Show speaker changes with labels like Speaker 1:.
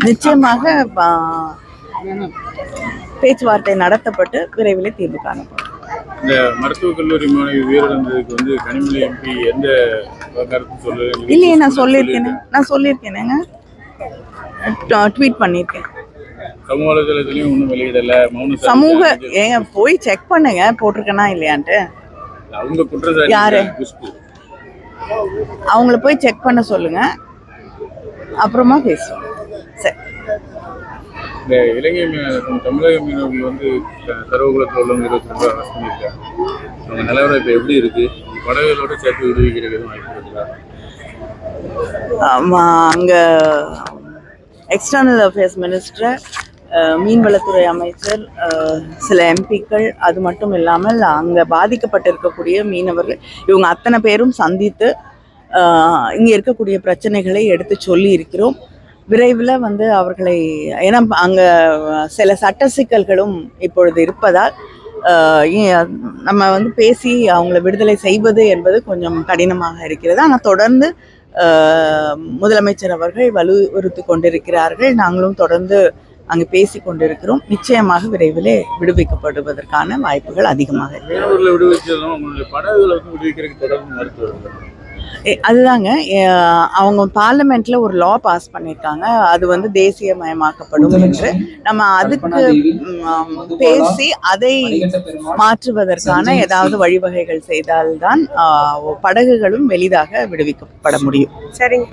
Speaker 1: நிச்சயமாக பேச்சுவார்த்தை நடத்தப்பட்டு விரைவில் தீர்வு காணப்படும்.
Speaker 2: இந்த மருத்துவக் கல்லூரி மாணவி உயிரிழந்ததுக்கு வந்து கனிமொழி எம்பி எந்த கருத்து சொல்லுங்க?
Speaker 1: இல்லையே, நான் சொல்லியிருக்கேனேங்க, ட்வீட் பண்ணியிருக்கேன்.
Speaker 2: சமூக வலைதளத்திலையும் ஒன்றும் வெளியிடல.
Speaker 1: ஏங்க போய் செக் பண்ணுங்க போட்டிருக்கேனா இல்லையான்ட்டு.
Speaker 2: அவங்க குற்றச்சாட்டு
Speaker 1: யாரு? அவங்கள போய் செக் பண்ண சொல்லுங்க, அப்புறமா பேசுவோம். சரி.
Speaker 2: இந்த இலங்கை தமிழக மீனவர்கள் வந்து சர்வகுலத்தில் உள்ளவங்க 22 அரசு பண்ணியிருக்காங்க. அவங்க நிலவரம் இப்போ எப்படி இருக்கு? படகுகளோட சேர்த்து விடுவிக்கிறது வாய்ப்பு இருக்குதா?
Speaker 1: அங்கே எக்ஸ்டர்னல் அஃபேர்ஸ் மினிஸ்டர், மீன்வளத்துறை அமைச்சர், சில எம்பிக்கள், அது மட்டும் இல்லாமல் அங்கே பாதிக்கப்பட்டிருக்கக்கூடிய மீனவர்கள், இவங்க அத்தனை பேரும் சந்தித்து இங்கே இருக்கக்கூடிய பிரச்சனைகளை எடுத்து சொல்லி இருக்கிறோம். விரைவில் வந்து அவர்களை, ஏன்னா அங்கே சில சட்ட சிக்கல்களும் இப்பொழுது இருப்பதால் நம்ம வந்து பேசி அவங்கள விடுதலை செய்வது என்பது கொஞ்சம் கடினமாக இருக்கிறது. ஆனால் தொடர்ந்து முதலமைச்சர் அவர்கள் வலியுறுத்தி கொண்டிருக்கிறார்கள். நாங்களும் தொடர்ந்து அங்கு பேசி கொண்டிருக்கிறோம். நிச்சயமாக விரைவிலே விடுவிக்கப்படுவதற்கான வாய்ப்புகள் அதிகமாக அதுதாங்க. அவங்க பார்லிமெண்ட்ல ஒரு லா பாஸ் பண்ணியிருக்காங்க, அது வந்து தேசியமயமாக்கப்படும் என்று. நம்ம அதுக்கு பேசி அதை மாற்றுவதற்கான ஏதாவது வழிவகைகள் செய்தால்தான் படகுகளும் எளிதாக விடுவிக்கப்பட முடியும்.
Speaker 3: சரிங்க.